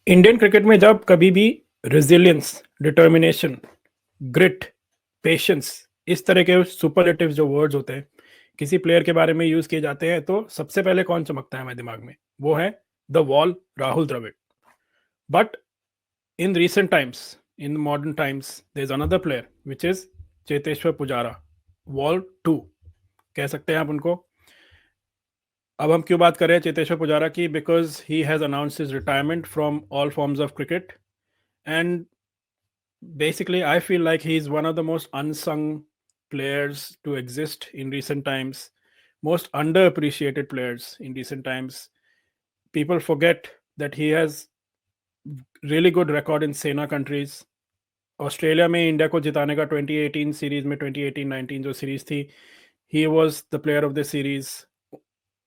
Indian cricket में जब कभी भी रेजिलियंस, डिटर्मिनेशन, ग्रिट, पेशेंस इस तरह के सुपरलेटिव्स जो वर्ड्स होते हैं किसी प्लेयर के बारे में यूज किए जाते हैं तो सबसे पहले कौन चमकता है हमारे दिमाग में? वो है the wall, Rahul Dravid. But in recent times, in modern times, there's another player which is Cheteshwar Pujara, wall 2 कह सकते हैं आप उनको। अब हम क्यों बात कर रहे हैं चेतेश्वर पुजारा की? Because he has announced his retirement from all forms of cricket and basically I feel like he's one of the most unsung players to exist in recent times, most underappreciated players in recent times. People forget that he has really good record in सेना countries. Australia में India को जिताने का 2018 series में 2018-19 जो series थी, he was the player of the series.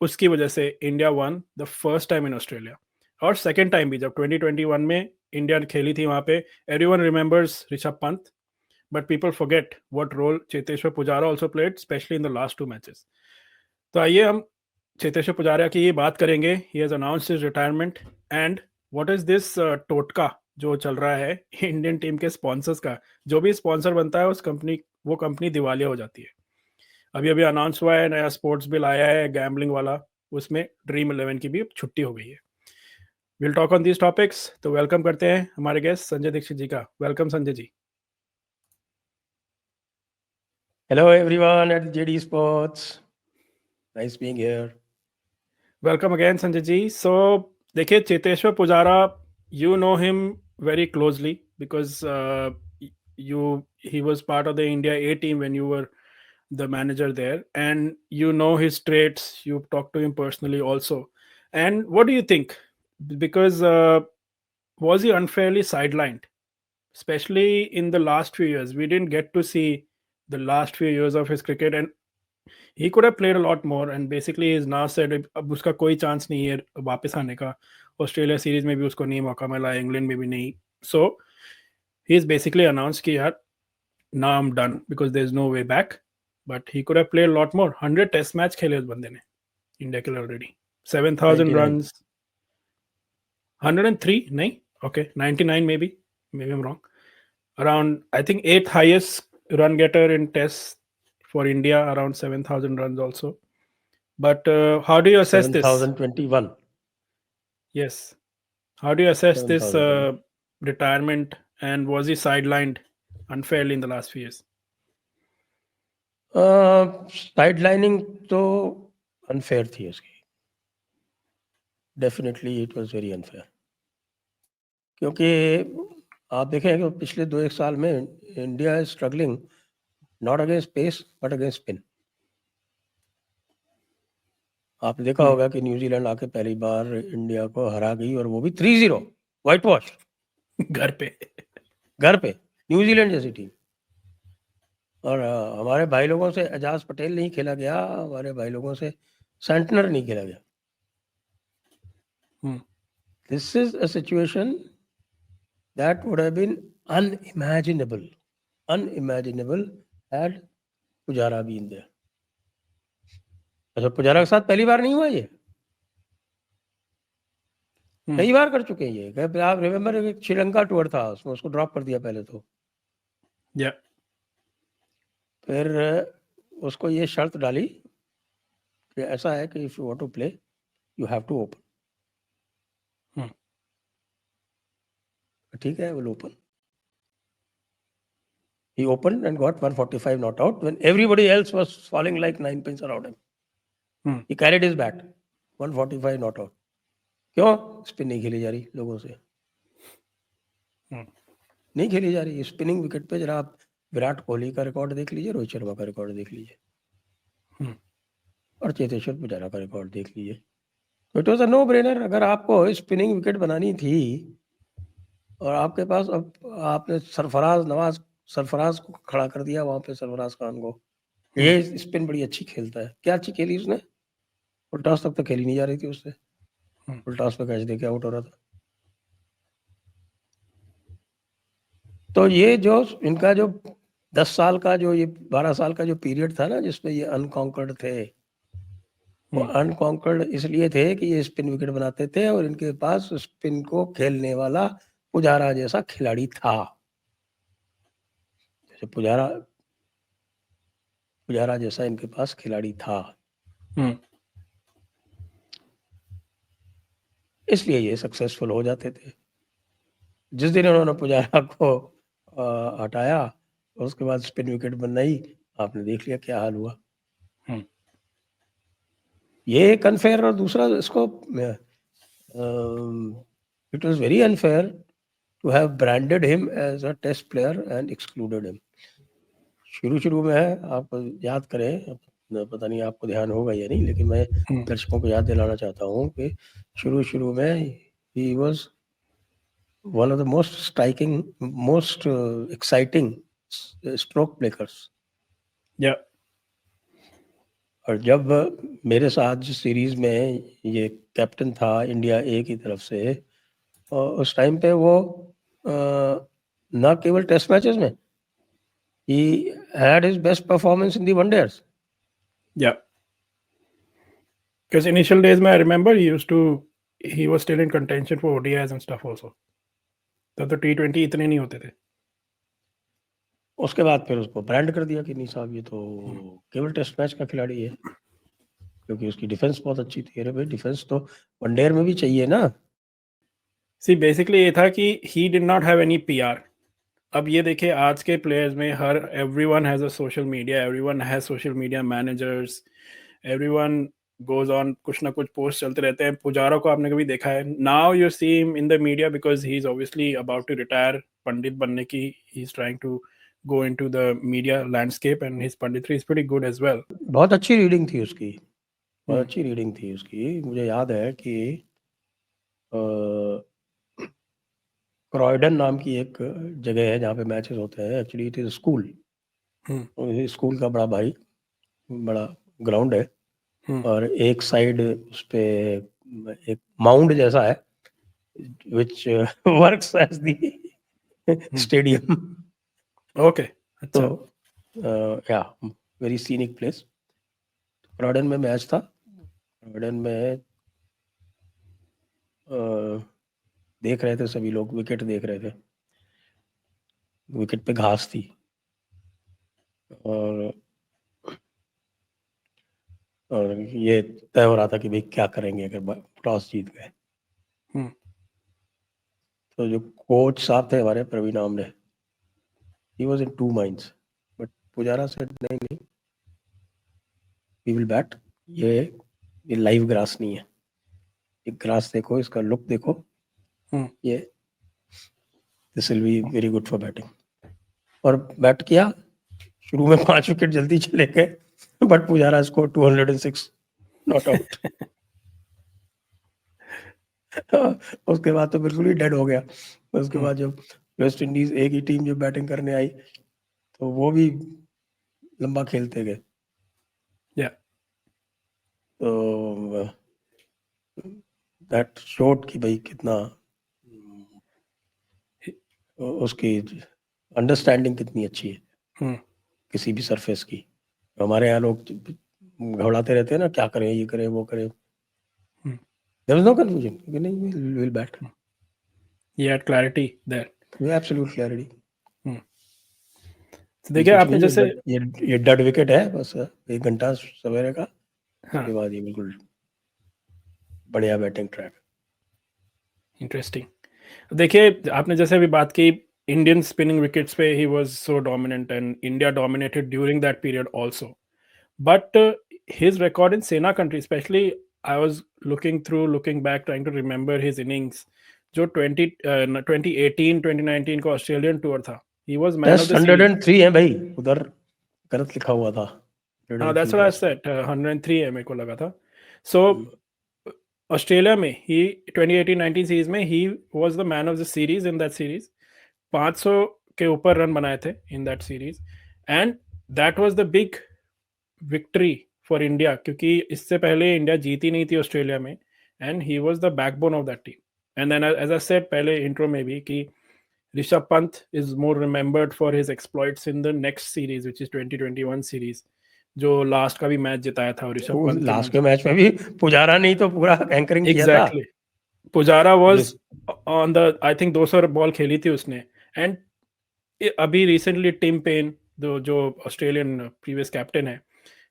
उसकी वजह से India won the first time in Australia, और सेकेंड टाइम भी जब 2021 में इंडिया खेली थी वहां पे। Everyone remembers Rishabh Pant, but people forget what role Cheteshwar Pujara also played, specially in the last 2 matches. तो आइए हम चेतेश्वर पुजारा की ये बात करेंगे। He has announced his retirement and what is this टोटका जो चल रहा है इंडियन टीम के स्पॉन्सर्स का। जो भी स्पॉन्सर बनता है उस कंपनी, वो कंपनी दिवालिया हो जाती है। अभी अभी अनाउंस हुआ है नया स्पोर्ट्स बिल आया है गैम्बलिंग वाला, उसमें ड्रीम 11 की भी छुट्टी हो गई है। Will talk on these topics. तो वेलकम करते हैं हमारे गेस्ट संजय दीक्षित जी का। Welcome Sanjay ji. Hello everyone at JD Sports. Nice being here. Welcome again Sanjay ji. So देखिए, Cheteshwar Pujara, you know him very closely because he was part of the India A team when you were the manager there, and you know his traits. You've talked to him personally also. And what do you think? Because was he unfairly sidelined, especially in the last few years? We didn't get to see the last few years of his cricket, and he could have played a lot more. And basically he's now said अब उसका कोई chance नहीं है वापस आने का। Australia series में भी उसको नहीं मौका मिला, इंग्लैंड में भी नहीं। सो ही इज बेसिकली अनाउंस कि यार now I'm done because there's no way back. But he could have played a lot more. 100 test match खेले उस बंदे ने इंडिया के लिए ऑलरेडी। 7,000 runs, 103 नहीं, okay, 99 maybe I'm wrong. Around, I think, 8th highest run getter in tests for India, around 7,000 runs also. But how do you assess this? 7,021. Yes. How do you assess this retirement, and was he sidelined unfairly in the last few years? Sidelining तो unfair थी उसकी. Definitely it was very unfair. क्योंकि आप देखें कि पिछले 2-1 साल में India is struggling not against pace but against spin. आपने देखा होगा कि न्यूजीलैंड आके पहली बार इंडिया को हरा गई, और वो भी 3-0 व्हाइट वॉश घर पे न्यूजीलैंड जैसी टीम। और हमारे भाई लोगों से एजाज पटेल नहीं खेला गया, हमारे भाई लोगों से सेंटनर नहीं खेला गया। This is a situation that would have been unimaginable had Pujara been there. अच्छा, पुजारा के साथ पहली बार नहीं हुआ ये, कई बार कर चुके हैं ये। आप रिमेम्बर श्रीलंका टूर था, उसमें उसको ड्रॉप कर दिया पहले तो। फिर उसको ये शर्त डाली कि ऐसा है कि if you want to play you have to open. ठीक है, will open. He opened and got 145 not out when everybody else was falling like 9 pins around him. He carried his bat, 145 not out. क्यों? Spin नहीं खेली जा रही लोगों से, नहीं खेली जा रही स्पिनिंग विकेट पे। जरा आप विराट कोहली का रिकॉर्ड देख लीजिए, रोहित शर्मा का रिकॉर्ड देख लीजिए, और चेतेश्वर पुजारा का रिकॉर्ड देख लीजिए। तो it was a no brainer. अगर आपको स्पिनिंग विकेट बनानी थी और आपके पास, अब आपने सरफराज को खड़ा कर दिया वहां पे, सरफराज खान को। ये स्पिन बड़ी अच्छी खेलता है। क्या अच्छी खेली उसने? फुल टॉस तक तो खेली नहीं जा रही थी उससे, फुल टॉस पे कैच देके आउट हो रहा था। तो ये जो इनका जो 10 साल का जो ये 12 साल का जो पीरियड था ना, जिसमें ये अनकॉन्कर्ड थे, वो अनकॉन्कर्ड इसलिए थे कि ये स्पिन विकेट बनाते थे और इनके पास स्पिन को खेलने वाला पुजारा जैसा खिलाड़ी था। जैसे पुजारा जैसा इनके पास खिलाड़ी था, इसलिए ये सक्सेसफुल हो जाते थे। जिस दिन उन्होंने पुजारा को हटाया उसके बाद स्पिन विकेट बनाई, आपने देख लिया क्या हाल हुआ। ये एक अनफेयर, और दूसरा इसको it was very unfair to have branded him as a test player and excluded him. शुरू में है, आप याद करें, पता नहीं आपको ध्यान होगा या नहीं, लेकिन मैं दर्शकों को याद दिलाना चाहता हूँ कि शुरू में he was one of the most striking, most exciting stroke breakers. या और जब मेरे साथ जो सीरीज में ये कैप्टन था इंडिया ए की तरफ से, उस टाइम पे वो ना केवल टेस्ट मैचेस में, he had his best performance in the one-dayers. Yeah. Because initial days, I remember he was still in contention for ODIs and stuff also. तब तो T20 इतने नहीं होते थे। उसके बाद फिर उसको ब्रांड कर दिया कि नहीं साहब ये तो केवल टेस्ट मैच का खिलाड़ी है, क्योंकि उसकी डिफेंस बहुत अच्छी थी। अरे भाई डिफेंस तो वनडेयर में भी चाहिए ना। सी बेसिकली ये था कि he did not have any PR। अब ये देखिए आज के प्लेयर्स में everyone has a social media, everyone has social media managers, everyone goes on, कुछ ना कुछ पोस्ट चलते रहते हैं। पुजारा को आपने कभी देखा है? Now you see him in the media because he's obviously about to retire, पंडित बनने की, he's trying to go into the media landscape and his panditry is pretty good as well। बहुत अच्छी रीडिंग थी उसकी, बहुत अच्छी रीडिंग थी उसकी। मुझे याद है कि क्रॉयडन नाम की एक जगह है जहाँ पे मैचेस होते हैं। Actually it is school, school का बड़ा ग्राउंड है, और एक साइड उस पे एक माउंड जैसा है which works as the stadium। Okay, अच्छा। तो या वेरी सीनिक प्लेस। क्रॉयडन में मैच था। क्रॉयडन में देख रहे थे सभी लोग, विकेट देख रहे थे। विकेट पे घास थी और ये तय हो रहा था कि भाई क्या करेंगे अगर टॉस जीत गए। तो जो कोच साहब थे हमारे, Praveen Amre, he was in two minds, but Pujara said नहीं, we will bat। ये लाइव ग्रास नहीं है, एक ग्रास देखो, इसका लुक देखो, ये this will be very good for batting. और बैट किया। शुरू में 5 विकेट जल्दी चले गए, but Pujara score 206 not out. उसके बाद तो बिल्कुल ही डेड हो गया। उसके बाद जब वेस्ट इंडीज एक ही टीम जब बैटिंग करने आई तो वो भी लंबा खेलते गए। तो दैट शोड कि भाई कितना उसकी अंडरस्टैंडिंग कितनी अच्छी है किसी भी सरफेस की। हमारे यहाँ लोग घबराते रहते हैं ना, क्या करें, ये करें, वो करें। There was no confusion, नहीं, we'll bat। He had clarity there। Absolute clarity। तो देखिए आपने जैसे ये डेड विकेट है, बस 1 घंटा सवेरे का, उसके बाद ये बिल्कुल बढ़िया बैटिंग ट्रैक। इंटरेस्टिंग। देखिए आपने जैसे अभी बात की इंडियन स्पिनिंग विकेट्स पे, he was so dominant and India dominated during that period also, but his record in SENA country specially, I was looking back trying to remember his innings जो 2018 2019 का Australian tour था। He was man of the series. 103 है भाई, उधर गलत लिखा हुआ था। हाँ, दैट्स व्हाट आई सेड, 103 है, मेरे को लगा था। सो ऑस्ट्रेलिया में ही 2018-19 सीरीज में he was the man of the series in that series. 500 के ऊपर रन बनाए थे in that series, and that was the big victory for India, क्योंकि इससे पहले इंडिया जीती नहीं थी ऑस्ट्रेलिया में, and he was the backbone of that team. And then as I said पहले इंट्रो में भी कि ऋषभ पंत is more remembered for his exploits in the next series, which is 2021 series, जो लास्ट का भी मैच जिताया था ऋषभ उस पंत के लास्ट नाम के मैच में भी पुजारा नहीं तो पूरा एंकरिंग से। किया था। एग्जैक्टली, पुजारा वाज जिस on the, I think 200 ball खेली थी उसने। एंड अभी रिसेंटली टिम पेन जो ऑस्ट्रेलियन प्रीवियस कैप्टन है,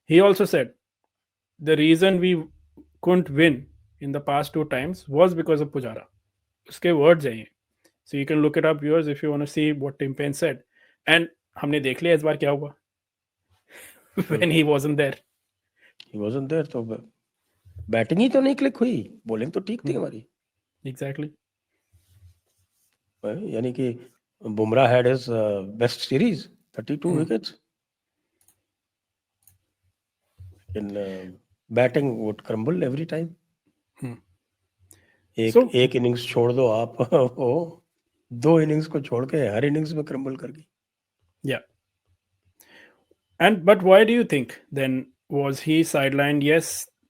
he also said the reason we couldn't win in the past two times was because of Pujara. उसके words हैं ये, so you can look it up viewers if you want to see what Tim Payne said. And हमने देख लिया इस बार क्या हुआ when he wasn't there. He wasn't there, तो बैटिंग ही तो नहीं क्लिक हुई, बॉलिंग तो ठीक थी हमारी। Exactly. यानी कि Bumrah had his best series 32 wickets, in batting would crumble every time. एक इनिंग्स छोड़ दो आप वो 2 इनिंग्स को छोड़ के हर इनिंग्स में क्रम्बल कर गई। Yeah. And but why do you think then was he sidelined? Yes,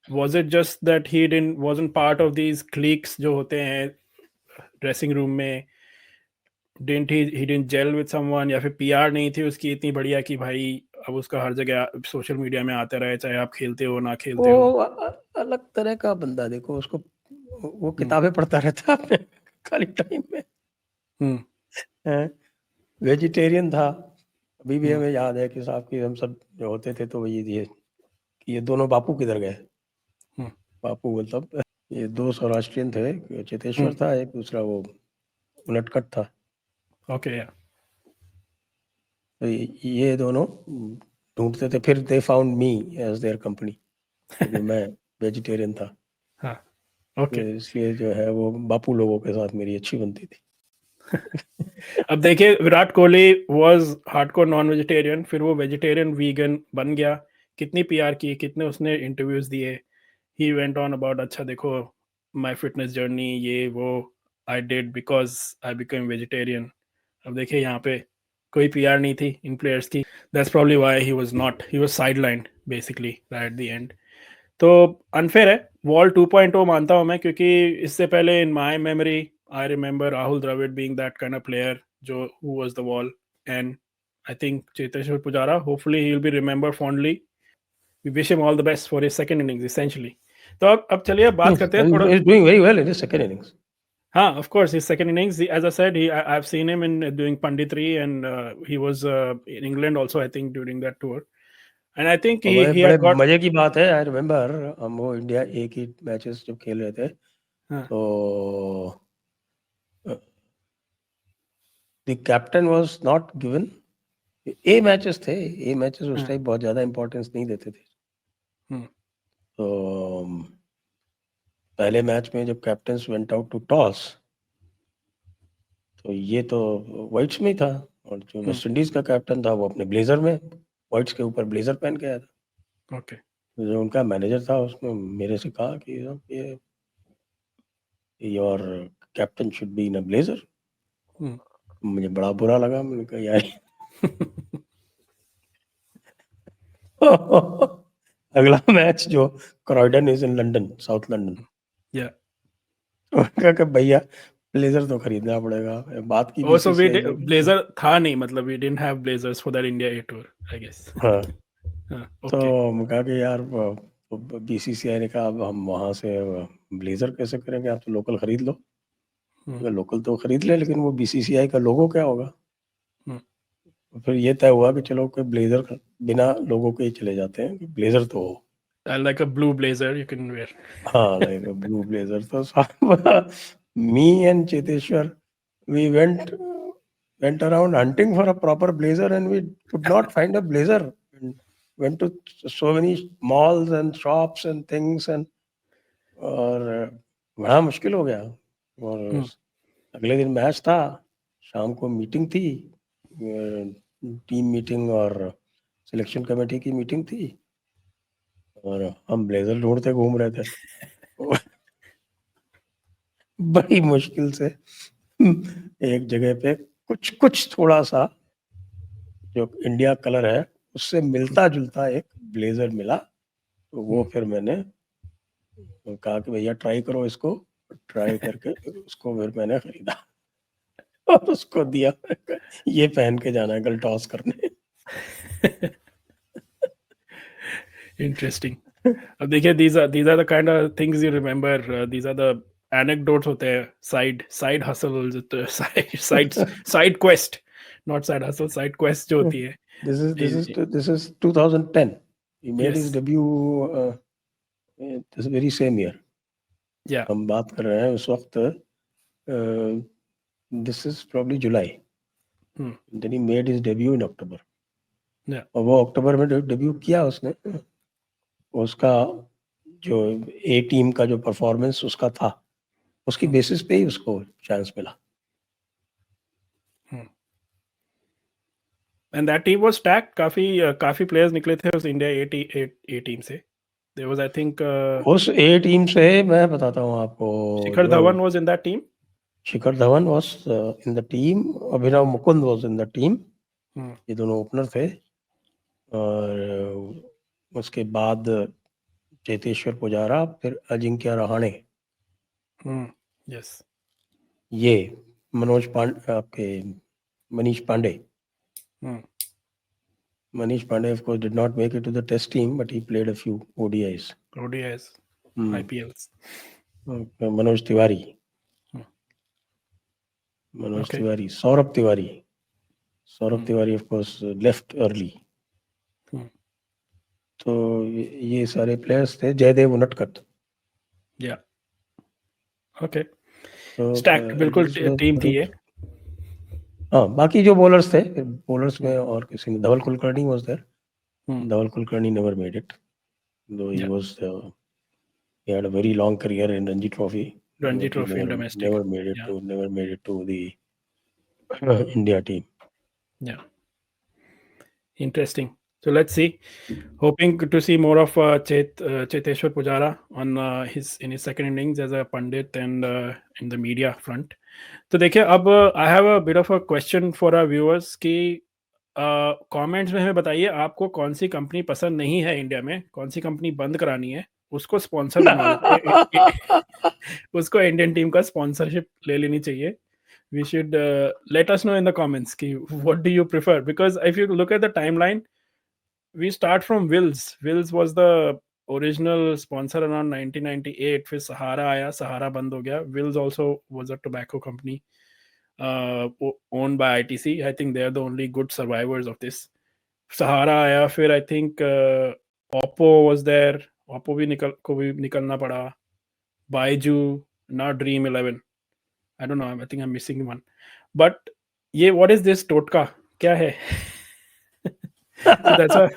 was it just that he wasn't part of these cliques जो होते हैं ड्रेसिंग रूम में? he didn't gel with someone, या फिर PR नहीं थी उसकी इतनी बढ़िया कि भाई अब उसका हर जगह सोशल मीडिया में आते रहे, चाहे आप खेलते हो ना खेलते हो? वो अलग तरह का बंदा, देखो उसको, वो किताबें पढ़ता रहता अपने खाली टाइम में, वेजिटेरियन था। अभी भी हमें याद है कि साहब की हम सब जो होते थे तो ये कि ये दोनों बापू किधर गए। बापू मतलब ये 2 सौराष्ट्रियन थे, चेतेश्वर था एक, दूसरा वो उनटकट था। ओके, तो ये दोनों ढूंढते थे, फिर they found me as their company, क्योंकि मैं वेजिटेरियन था। हाँ, तो ओके। इसलिए जो है वो बापू लोगों के साथ मेरी अच्छी बनती थी। अब देखिए, Virat Kohli was hardcore non vegetarian, फिर वो वेजिटेरियन वीगन बन गया। कितनी पीआर की, कितने उसने इंटरव्यूज दिए। ही वेंट ऑन अबाउट, अच्छा देखो माय फिटनेस जर्नी, ये वो I did because I become vegetarian. अब देखिए यहाँ पे कोई पीआर नहीं थी इन प्लेयर्स की। That's probably why he was sidelined basically at the end. तो अनफेयर है, वॉल 2.0 मानता हूं मैं, क्योंकि इससे पहले in my memory I remember Rahul Dravid being that kind of player जो who was the wall. And I think Cheteshwar Pujara, hopefully he will be remember fondly. We wish him all the best for his second innings essentially. तो अब चलिए अब बात करते हैं थोड़ा। He's doing very well in his second innings. हाँ, of course, his second innings, as I said, I've seen him in doing Panditri, and he was in England also, I think, during that tour. And I think और he बड़े had got, मजे की बात है, I remember हम वो India ए की matches जब खेल रहे थे, तो the captain was not given, A matches थे, ए मैचेस उस टाइम बहुत ज्यादा इंपॉर्टेंस नहीं देते थे। तो पहले मैच में जब captains went out to toss, तो ये तो व्हाइट्स में ही था, और जो वेस्ट इंडीज का कैप्टन था वो अपने ब्लेजर में, व्हाइट्स के ऊपर ब्लेजर पहन के आया था। ओके, जो उनका मैनेजर था उसने मेरे से कहा कि ये your captain should be in a blazer. मुझे बड़ा बुरा लगा, मैंने कहा यार अगला मैच जो Croydon is in London, south London, या उनका कि भैया ब्लेजर तो खरीदना पड़ेगा, बात की also we बीसीसीआई ने। blazer था नहीं, मतलब we didn't have blazers for that India A tour, I guess. हाँ, हाँ, तो okay. हम कहा कि यार बीसीसीआई ने कहा अब हम वहां से ब्लेजर कैसे करेंगे, आप तो लोकल खरीद लो। लोकल तो खरीद ले, लेकिन वो बीसीसीआई का लोगो क्या होगा। फिर ये तय हुआ कि चलो कोई ब्लेजर बिना लोगो के ही चले जाते हैं, ब्लेजर तो हो। Like a blue blazer you can wear. हाँ, लाइक ब्लू ब्लेजर। तो साहब me and Cheteshwar we went around hunting for a proper blazer and we could not find a blazer, and went to so many malls and shops and things, and और बड़ा मुश्किल हो गया। और अगले दिन मैच था, शाम को मीटिंग थी, टीम मीटिंग और सिलेक्शन कमेटी की मीटिंग थी, और हम ब्लेजर ढूंढते घूम रहे थे बड़ी मुश्किल से एक जगह पे कुछ थोड़ा सा जो इंडिया कलर है उससे मिलता जुलता एक ब्लेजर मिला, तो वो फिर मैंने कहा कि भैया ट्राई करो इसको, ट्राई करके उसको फिर मैंने खरीदा और उसको दिया, ये पहन के जाना है कल टॉस करने। Interesting. अब देखिए, these are the kind of things you remember. These are the anecdotes होते हैं, side hustles, side quest, not side hustle, side quest जो होती है. This is 2010. He made his Yes. debut this very same year. Yeah. हम बात कर रहे हैं उस वक्त. This is probably July. Then he made his debut in October. Yeah. और वो अक्टूबर में डेब्यू किया उसने. उसका जो ए टीम का जो परफॉर्मेंस उसका था, उसकी बेसिस पे ही उसको चांस मिला. And that team was stacked. काफी players निकले थे उस इंडिया ए टीम से. There was, I think, उस ए टीम से मैं बताता हूँ आपको. Shikhar Dhawan was in that team. Shikhar Dhawan was in the team. Abhinav Mukund was in the team. ये दोनों ओपनर थे. और उसके बाद चेतेश्वर पुजारा, फिर अजिंक्य रहाणे. Yes. ये मनोज पांडे, आपके Manish Pandey. Manish Pandey, of course, did not make it to the test team, but he played a few ODIs. IPLs. Manoj Tiwari. Tiwari. Saurabh Tiwari. Tiwari, of course, left early. तो ये सारे प्लेयर्स थे. Jaydev Unadkat. Yeah. Okay. Stacked बिल्कुल team थी ये. हाँ, बाकी जो बॉलर्स थे, बॉलर्स में और किसी ने, धवल Kulkarni was there. Dhaval Kulkarni never made it, though he was he had a very long career in Ranji Trophy. In domestic. Never made it to the India team. Yeah. Interesting. So let's see. Hoping to see more of Cheteshwar Pujara on in his second innings as a pundit and in the media front. तो देखिए, अब I have a bit of a question for our viewers कि comments में हमें बताइए आपको कौन सी company पसंद नहीं है इंडिया में, कौन सी कंपनी बंद करानी है, उसको स्पॉन्सर बनवा लेते उसको इंडियन टीम का स्पॉन्सरशिप ले लेनी चाहिए. We should let us know in the comments ki what do you prefer, because if you look at the timeline, we start from Wills. Wills was the original sponsor around 1998. फिर सहारा आया, सहारा बंद हो गया. Wills also was a tobacco company owned by ITC. I think they are the only good survivors of this. सहारा आया, फिर I think Oppo was there. Oppo को भी निकलना पड़ा. Baiju, now Dream 11. I don't know. I think I'm missing one. But ये what is this टोटका क्या है? So that's why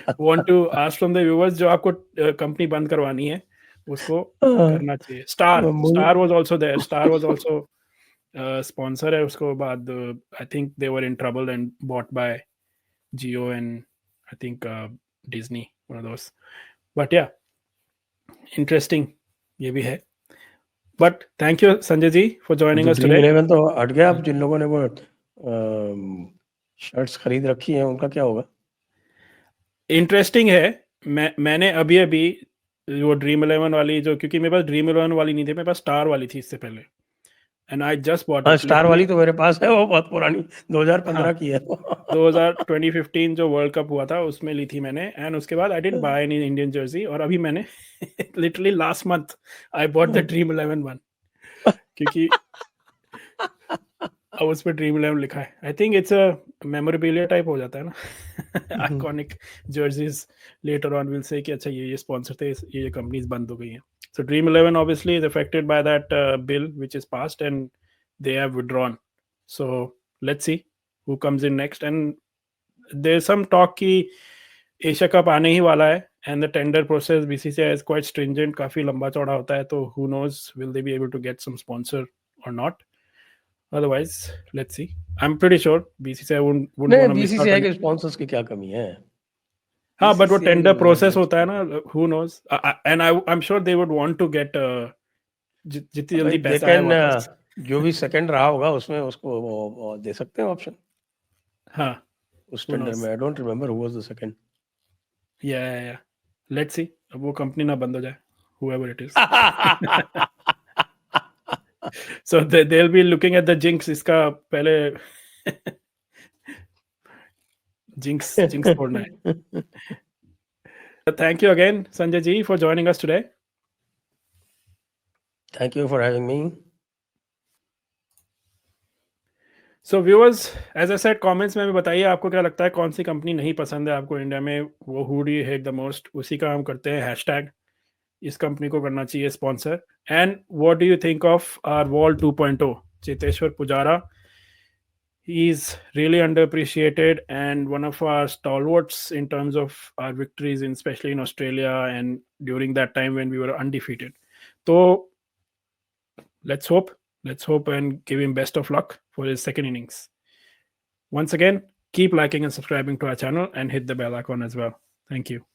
I want to ask from the viewers, जो आपको कंपनी बंद करवानी है उसको करना चाहिए. Star was also there. Star was also sponsor है. उसको बाद I think they were in trouble and bought by Jio and I think Disney, one of those. But yeah, interesting. ये भी है. But thank you Sanjay ji for joining us today. Dream 11 तो हट गया. अब जिन लोगों ने वो शर्ट्स खरीद रखी हैं उनका क्या होगा? इंटरेस्टिंग है. मैंने अभी वो ड्रीम 11 वाली जो, क्योंकि मेरे पास ड्रीम 11 वाली नहीं थी, मेरे पास स्टार वाली थी इससे पहले. And I just bought it. Star वाली तो मेरे पास है, वो बहुत पुरानी 2015 की है. 2015 जो वर्ल्ड कप हुआ था उसमें ली थी मैंने. एंड उसके बाद I didn't buy any Indian jersey. और अभी मैंने literally last month I bought the Dream 11 one, क्योंकि अब उस पर ड्रीम 11 लिखा है. I think it's a memorabilia type हो जाता है ना. Iconic jerseys later on will say कि अच्छा ये स्पॉन्सर थे, ये कंपनीज बंद हो गई हैं. So Dream 11 obviously is affected by that bill which is passed and they have withdrawn. So let's see who comes in next. And there's some talk कि Asia Cup आने ही वाला है and the tender process BCCI is quite stringent, काफी लंबा चौड़ा होता है. तो who knows, will they be able to get some sponsor or not? Otherwise, let's see. I'm pretty sure BCCI wouldn't want to miss out. BCCI के sponsors की क्या कमी है? हाँ, but वो टेंडर प्रोसेस होता है ना. who knows, and I'm sure they would want to get जितनी जल्दी पैसा है वापस. जो भी सेकंड रहा होगा उसमें उसको वो दे सकते हैं ऑप्शन. हाँ, उस टेंडर में. I don't remember who was the second. Yeah. Let's see. अब वो कंपनी ना बंद हो जाए, whoever it is. So they'll be looking at the jinx. इसका पहले जिंक्स छोड़ना है. Thank you again, Sanjay ji, for joining us today. Thank you for having me. So viewers, as I said, comments में भी बताइए आपको क्या लगता है, कौन सी कंपनी नहीं पसंद है आपको इंडिया में, वो who do you hate the most, उसी का हम करते हैं हैशटैग, इस कंपनी को करना चाहिए sponsor. And what do you think of our wall 2.0, Cheteshwar Pujara? He is really underappreciated and one of our stalwarts in terms of our victories, especially in Australia and during that time when we were undefeated. So let's hope and give him best of luck for his second innings. Once again, keep liking and subscribing to our channel and hit the bell icon as well. Thank you.